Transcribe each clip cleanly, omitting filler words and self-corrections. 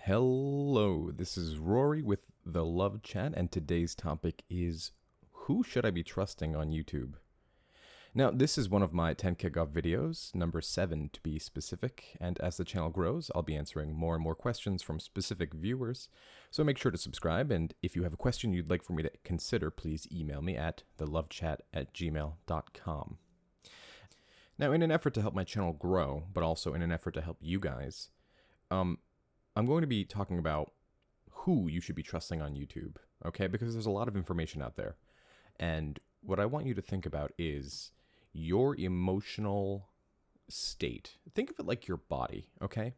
Hello, this is Rory with the Love Chat, and today's topic is who should I be trusting on YouTube? Now, this is one of my 10 kickoff videos, number 7 to be specific, and as the channel grows, I'll be answering more and more questions from specific viewers, so make sure to subscribe, and if you have a question you'd like for me to consider, please email me at thelovechat@gmail.com. Now, in an effort to help my channel grow, but also in an effort to help you guys, I'm going to be talking about who you should be trusting on YouTube, okay? Because there's a lot of information out there. And what I want you to think about is your emotional state. Think of it like your body, okay?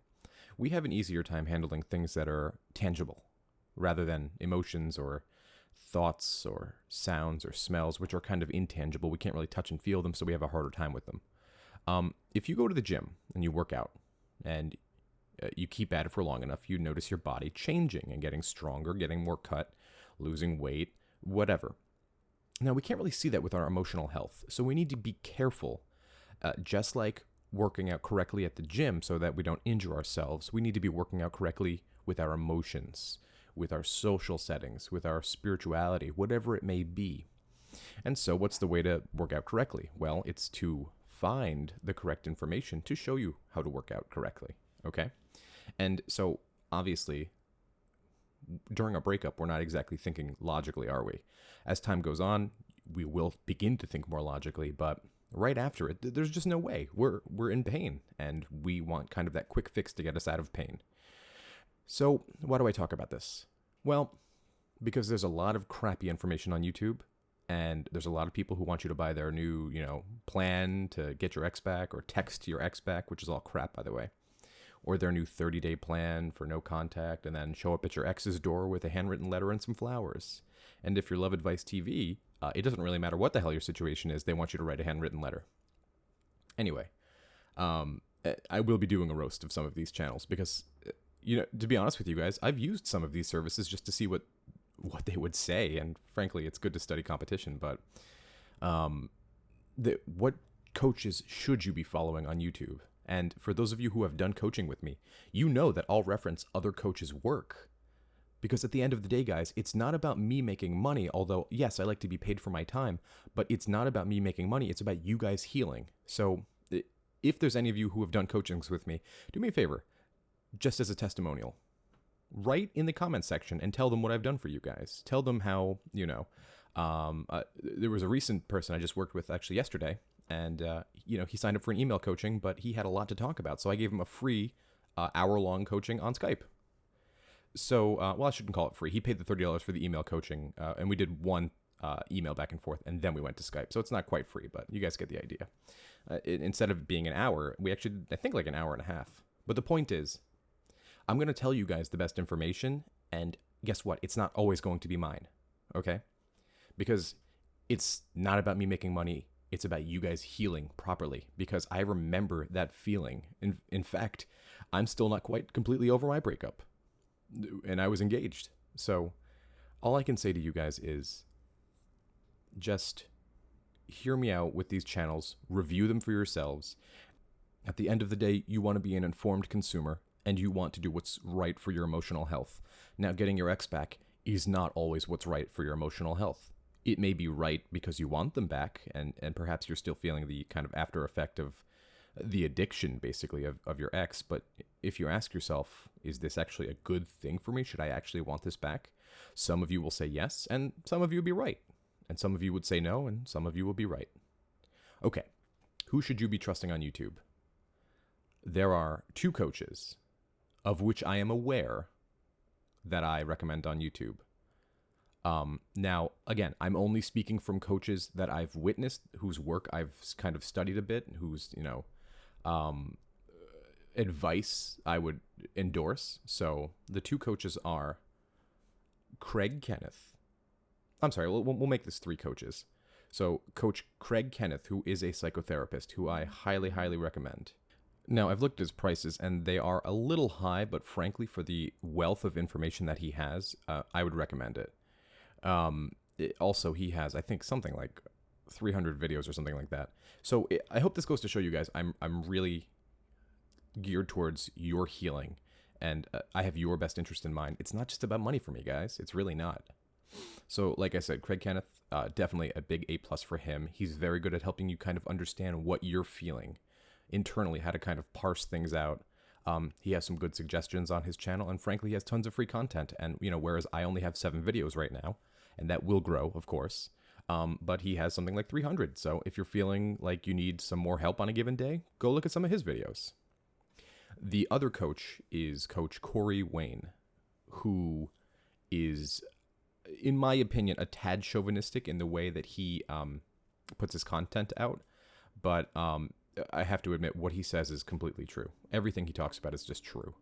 We have an easier time handling things that are tangible rather than emotions or thoughts or sounds or smells, which are kind of intangible. We can't really touch and feel them, so we have a harder time with them. If you go to the gym and you work out and you keep at it for long enough, you notice your body changing and getting stronger, getting more cut, losing weight, whatever. Now, we can't really see that with our emotional health, so we need to be careful. Just like working out correctly at the gym so that we don't injure ourselves, we need to be working out correctly with our emotions, with our social settings, with our spirituality, whatever it may be. And so what's the way to work out correctly? Well, it's to find the correct information to show you how to work out correctly, okay? And so, obviously, during a breakup, we're not exactly thinking logically, are we? As time goes on, we will begin to think more logically, but right after it, there's just no way. We're in pain, and we want kind of that quick fix to get us out of pain. So, why do I talk about this? Well, because there's a lot of crappy information on YouTube, and there's a lot of people who want you to buy their new, plan to get your ex back, or text your ex back, which is all crap, by the way. Or their new 30-day plan for no contact, and then show up at your ex's door with a handwritten letter and some flowers. And if you're Love Advice TV, it doesn't really matter what the hell your situation is, they want you to write a handwritten letter. Anyway, I will be doing a roast of some of these channels because, to be honest with you guys, I've used some of these services just to see what they would say, and frankly, it's good to study competition, but what coaches should you be following on YouTube? And for those of you who have done coaching with me, you know that I'll reference other coaches' work. Because at the end of the day, guys, it's not about me making money, although, yes, I like to be paid for my time, but it's not about me making money, it's about you guys healing. So if there's any of you who have done coachings with me, do me a favor, just as a testimonial. Write in the comments section and tell them what I've done for you guys. Tell them how, there was a recent person I just worked with actually yesterday, and, he signed up for an email coaching, but he had a lot to talk about. So I gave him a free hour-long coaching on Skype. So, I shouldn't call it free. He paid the $30 for the email coaching, and we did one email back and forth, and then we went to Skype. So it's not quite free, but you guys get the idea. Instead of being an hour, we actually did, I think, like an hour and a half. But the point is, I'm going to tell you guys the best information, and guess what? It's not always going to be mine, okay? Because it's not about me making money. It's about you guys healing properly, because I remember that feeling. In fact, I'm still not quite completely over my breakup, and I was engaged. So all I can say to you guys is just hear me out with these channels, review them for yourselves. At the end of the day, you want to be an informed consumer, and you want to do what's right for your emotional health. Now, getting your ex back is not always what's right for your emotional health. It may be right because you want them back, and perhaps you're still feeling the kind of after effect of the addiction, basically, of your ex. But if you ask yourself, is this actually a good thing for me? Should I actually want this back? Some of you will say yes, and some of you will be right. And some of you would say no, and some of you will be right. Okay, who should you be trusting on YouTube? There are 2 coaches, of which I am aware, that I recommend on YouTube. Now, again, I'm only speaking from coaches that I've witnessed, whose work I've kind of studied a bit, whose, advice I would endorse. So the 2 coaches are Craig Kenneth. I'm sorry, we'll make this 3 coaches. So Coach Craig Kenneth, who is a psychotherapist, who I highly, highly recommend. Now, I've looked at his prices, and they are a little high, but frankly, for the wealth of information that he has, I would recommend it. Also, he has, I think, something like 300 videos or something like that. So I hope this goes to show you guys I'm really geared towards your healing and I have your best interest in mind. It's not just about money for me, guys. It's really not. So, like I said, Craig Kenneth, definitely a big A plus for him. He's very good at helping you kind of understand what you're feeling internally, how to kind of parse things out. He has some good suggestions on his channel, and frankly, he has tons of free content. And, whereas I only have 7 videos right now, and that will grow, of course, but he has something like 300. So if you're feeling like you need some more help on a given day, go look at some of his videos. The other coach is Coach Corey Wayne, who is, in my opinion, a tad chauvinistic in the way that he puts his content out. But I have to admit, what he says is completely true. Everything he talks about is just true.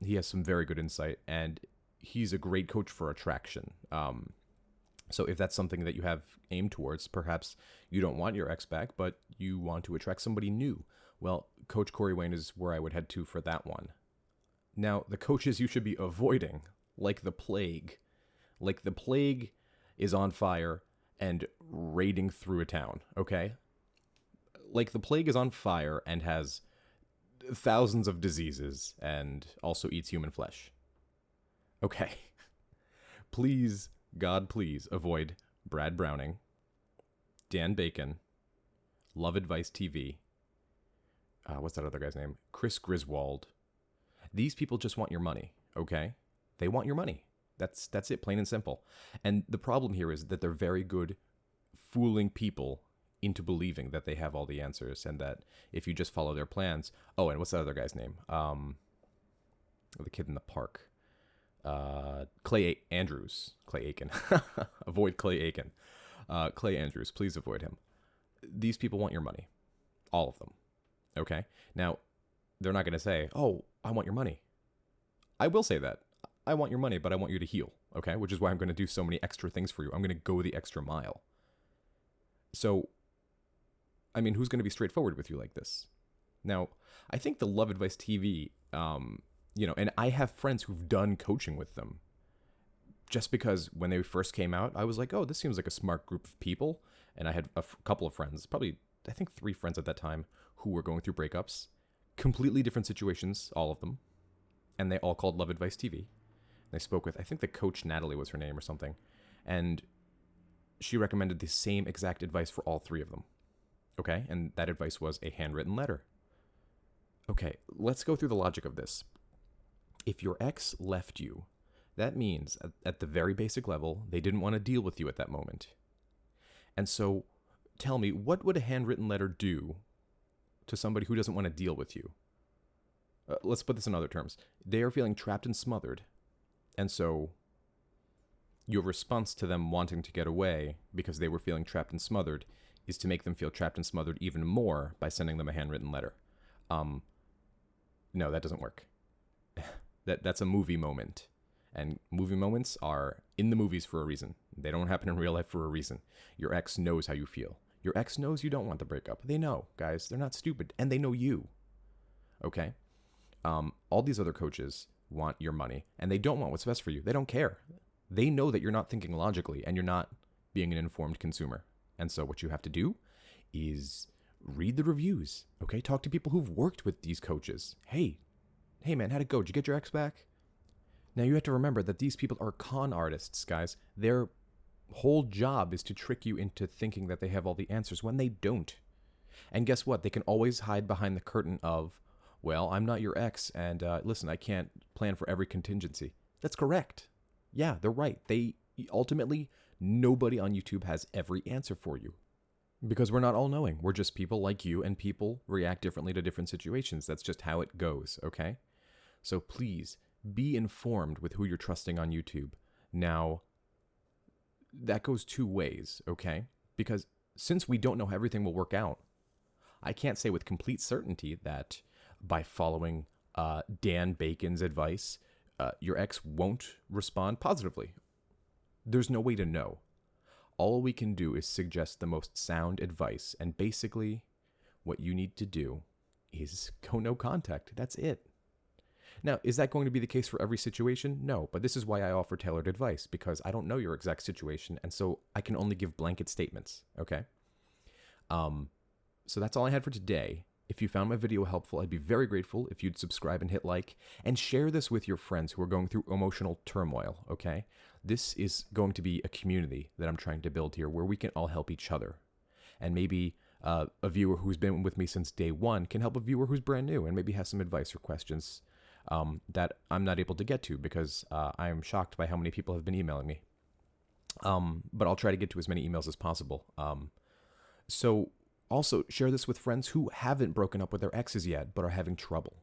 He has some very good insight, and he's a great coach for attraction. So if that's something that you have aimed towards, perhaps you don't want your ex back, but you want to attract somebody new. Well, Coach Corey Wayne is where I would head to for that one. Now, the coaches you should be avoiding, like the plague. Like the plague is on fire and raiding through a town, okay? Like the plague is on fire and has thousands of diseases and also eats human flesh. Okay. Please, God, please avoid Brad Browning, Dan Bacon, Love Advice TV. What's that other guy's name? Chris Griswold. These people just want your money, okay? They want your money. That's it, plain and simple. And the problem here is that they're very good fooling people into believing that they have all the answers, and that if you just follow their plans. Oh, and what's that other guy's name? The kid in the park. Clay Andrews. Clay Aiken. Avoid Clay Aiken. Clay Andrews, please avoid him. These people want your money. All of them. Okay? Now, they're not going to say, oh, I want your money. I will say that. I want your money, but I want you to heal. Okay? Which is why I'm going to do so many extra things for you. I'm going to go the extra mile. So, I mean, who's going to be straightforward with you like this? Now, I think the Love Advice TV, and I have friends who've done coaching with them. Just because when they first came out, I was like, oh, this seems like a smart group of people. And I had a couple of friends, probably, I think 3 friends at that time, who were going through breakups. Completely different situations, all of them. And they all called Love Advice TV. They spoke with, I think the coach Natalie was her name or something. And she recommended the same exact advice for all 3 of them. Okay? And that advice was a handwritten letter. Okay, let's go through the logic of this. If your ex left you, that means at the very basic level, they didn't want to deal with you at that moment. And so tell me, what would a handwritten letter do to somebody who doesn't want to deal with you? Let's put this in other terms. They are feeling trapped and smothered. And so your response to them wanting to get away because they were feeling trapped and smothered is to make them feel trapped and smothered even more by sending them a handwritten letter. No, that doesn't work. That's a movie moment. And movie moments are in the movies for a reason. They don't happen in real life for a reason. Your ex knows how you feel. Your ex knows you don't want the breakup. They know, guys. They're not stupid. And they know you. Okay? All these other coaches want your money, and they don't want what's best for you. They don't care. They know that you're not thinking logically, and you're not being an informed consumer. And so what you have to do is read the reviews. Okay? Talk to people who've worked with these coaches. Hey man, how'd it go? Did you get your ex back? Now, you have to remember that these people are con artists, guys. Their whole job is to trick you into thinking that they have all the answers when they don't. And guess what? They can always hide behind the curtain of, well, I'm not your ex, and listen, I can't plan for every contingency. That's correct. Yeah, they're right. Ultimately, nobody on YouTube has every answer for you. Because we're not all knowing. We're just people like you, and people react differently to different situations. That's just how it goes, okay? So please, be informed with who you're trusting on YouTube. Now, that goes 2 ways, okay? Because since we don't know how everything will work out, I can't say with complete certainty that by following Dan Bacon's advice, your ex won't respond positively. There's no way to know. All we can do is suggest the most sound advice, and basically what you need to do is go no contact. That's it. Now, is that going to be the case for every situation? No, but this is why I offer tailored advice, because I don't know your exact situation, and so I can only give blanket statements, okay? So that's all I had for today. If you found my video helpful, I'd be very grateful if you'd subscribe and hit like, and share this with your friends who are going through emotional turmoil, okay? This is going to be a community that I'm trying to build here where we can all help each other. And maybe a viewer who's been with me since day one can help a viewer who's brand new and maybe has some advice or questions that I'm not able to get to because I am shocked by how many people have been emailing me. But I'll try to get to as many emails as possible. So also share this with friends who haven't broken up with their exes yet but are having trouble,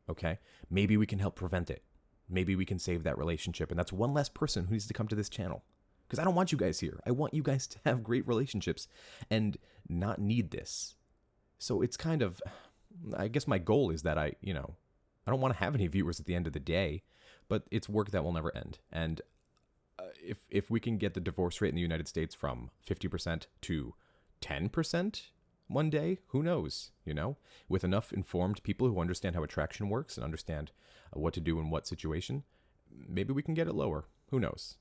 okay? Maybe we can help prevent it. Maybe we can save that relationship, and that's one less person who needs to come to this channel. Because I don't want you guys here. I want you guys to have great relationships and not need this. So it's kind of, I guess my goal is that I don't want to have any viewers at the end of the day, but it's work that will never end. And if we can get the divorce rate in the United States from 50% to 10% one day, who knows, with enough informed people who understand how attraction works and understand what to do in what situation, maybe we can get it lower. Who knows?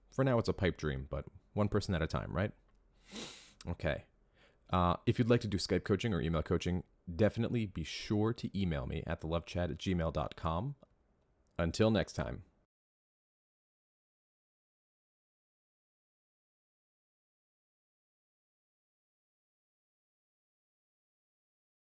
For now, it's a pipe dream, but one person at a time, right? Okay. If you'd like to do Skype coaching or email coaching, definitely be sure to email me at thelovechat@gmail.com. Until next time.